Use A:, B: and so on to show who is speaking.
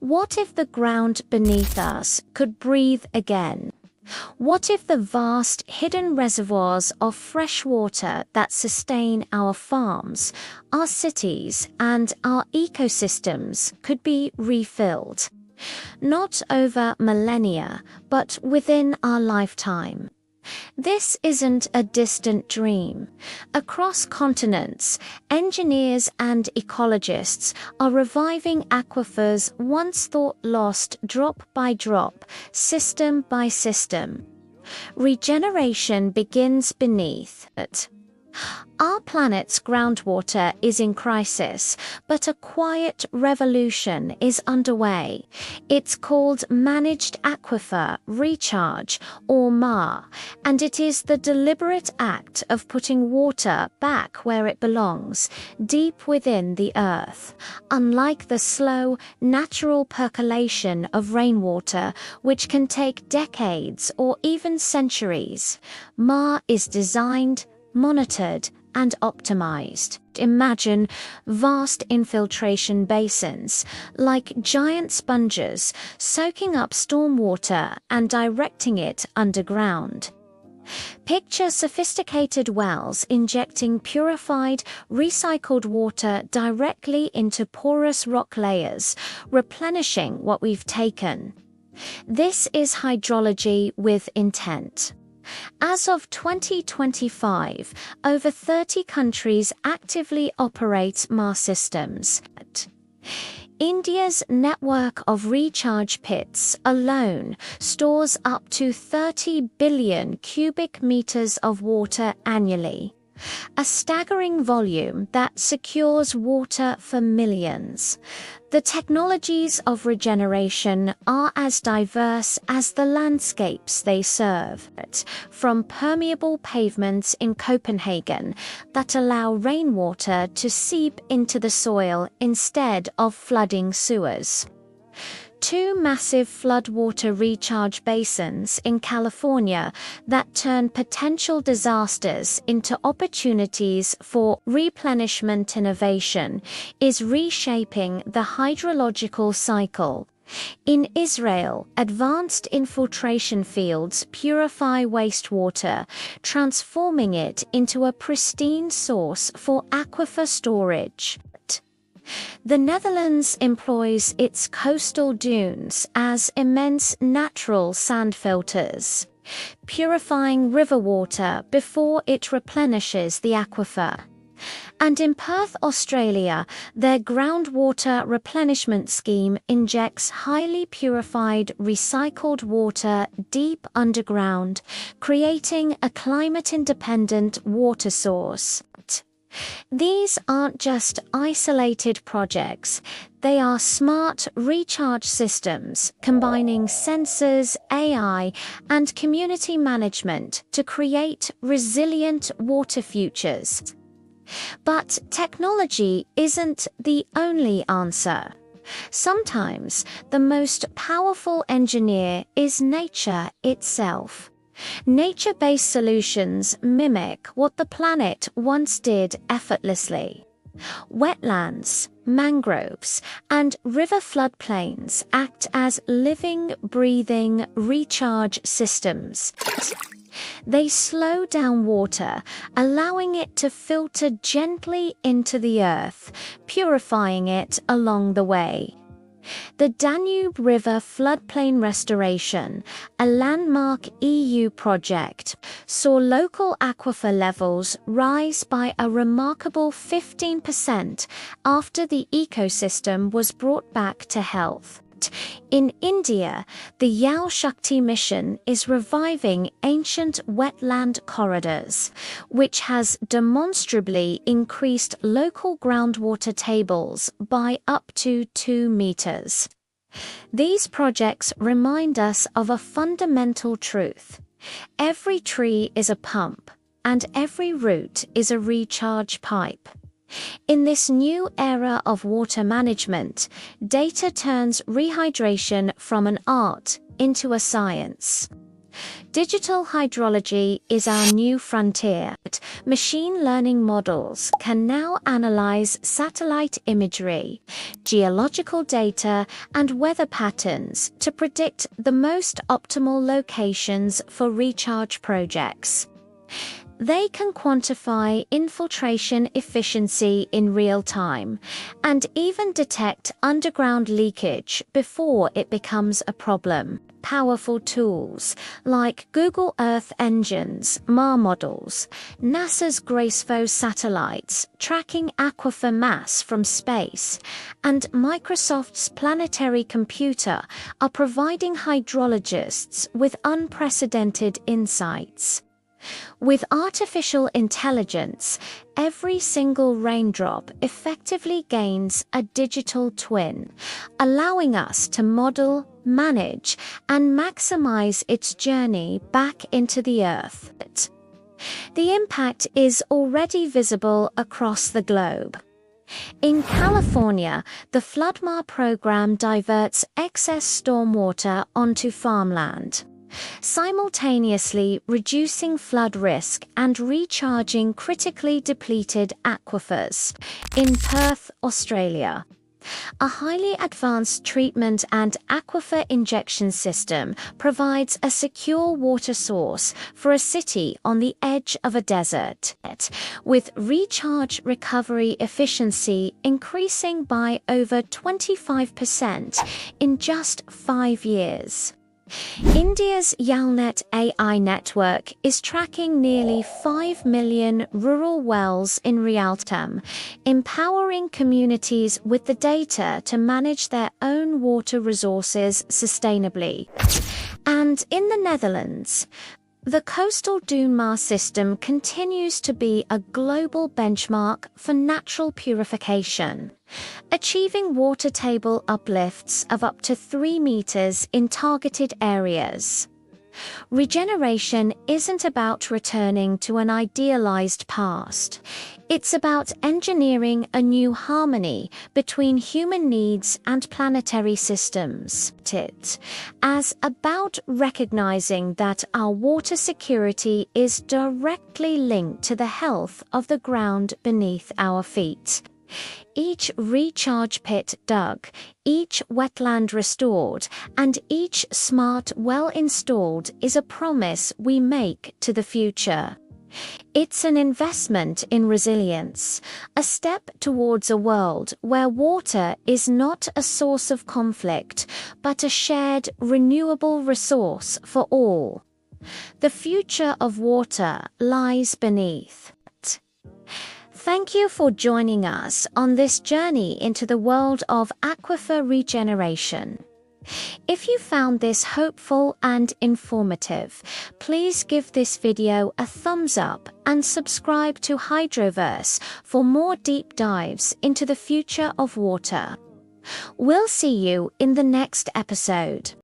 A: What if the ground beneath us could breathe again? What if the vast hidden reservoirs of fresh water that sustain our farms, our cities, and our ecosystems could be refilled? Not over millennia, but within our lifetime. This isn't a distant dream. Across continents, engineers and ecologists are reviving aquifers once thought lost drop by drop, system by system. Regeneration begins beneath it. Our planet's groundwater is in crisis, but a quiet revolution is underway. It's called Managed Aquifer Recharge, or MAR, and it is the deliberate act of putting water back where it belongs, deep within the earth. Unlike the slow, natural percolation of rainwater, which can take decades or even centuries, MAR is designed, monitored, and optimized. Imagine vast infiltration basins, like giant sponges, soaking up stormwater and directing it underground. Picture sophisticated wells injecting purified, recycled water directly into porous rock layers, replenishing what we've taken. This is hydrology with intent. As of 2025, over 30 countries actively operate MAR systems. India's network of recharge pits alone stores up to 30 billion cubic meters of water annually, a staggering volume that secures water for millions. The technologies of regeneration are as diverse as the landscapes they serve, from permeable pavements in Copenhagen that allow rainwater to seep into the soil instead of flooding sewers. Two massive floodwater recharge basins in California that turn potential disasters into opportunities for replenishment innovation is reshaping the hydrological cycle. In Israel, advanced infiltration fields purify wastewater, transforming it into a pristine source for aquifer storage. The Netherlands employs its coastal dunes as immense natural sand filters, purifying river water before it replenishes the aquifer. And in Perth, Australia, their groundwater replenishment scheme injects highly purified, recycled water deep underground, creating a climate-independent water source. These aren't just isolated projects, they are smart recharge systems combining sensors, AI, and community management to create resilient water futures. But technology isn't the only answer. Sometimes the most powerful engineer is nature itself. Nature-based solutions mimic what the planet once did effortlessly. Wetlands, mangroves, and river floodplains act as living, breathing recharge systems. They slow down water, allowing it to filter gently into the earth, purifying it along the way. The Danube River Floodplain Restoration, a landmark EU project, saw local aquifer levels rise by a remarkable 15% after the ecosystem was brought back to health. In India, the Jal Shakti mission is reviving ancient wetland corridors, which has demonstrably increased local groundwater tables by up to 2 meters. These projects remind us of a fundamental truth. Every tree is a pump, and every root is a recharge pipe. In this new era of water management, data turns rehydration from an art into a science. Digital hydrology is our new frontier. Machine learning models can now analyze satellite imagery, geological data, and weather patterns to predict the most optimal locations for recharge projects. They can quantify infiltration efficiency in real time and even detect underground leakage before it becomes a problem. Powerful tools like Google Earth engines, MAR models, NASA's GRACEFO satellites tracking aquifer mass from space, and Microsoft's planetary computer are providing hydrologists with unprecedented insights. With artificial intelligence, every single raindrop effectively gains a digital twin, allowing us to model, manage, and maximize its journey back into the earth. The impact is already visible across the globe. In California, the FloodMar program diverts excess stormwater onto farmland, simultaneously reducing flood risk and recharging critically depleted aquifers. In Perth, Australia, a highly advanced treatment and aquifer injection system provides a secure water source for a city on the edge of a desert, with recharge recovery efficiency increasing by over 25% in just 5 years. India's YALNet AI network is tracking nearly 5 million rural wells in real time, empowering communities with the data to manage their own water resources sustainably. And in the Netherlands, the coastal Doenmar system continues to be a global benchmark for natural purification, achieving water table uplifts of up to 3 meters in targeted areas. Regeneration isn't about returning to an idealized past. It's about engineering a new harmony between human needs and planetary systems. As about recognizing that our water security is directly linked to the health of the ground beneath our feet. Each recharge pit dug, each wetland restored, and each smart well installed is a promise we make to the future. It's an investment in resilience, a step towards a world where water is not a source of conflict, but a shared, renewable resource for all. The future of water lies beneath. Thank you for joining us on this journey into the world of aquifer regeneration. If you found this hopeful and informative, please give this video a thumbs up and subscribe to HydroVerse for more deep dives into the future of water. We'll see you in the next episode.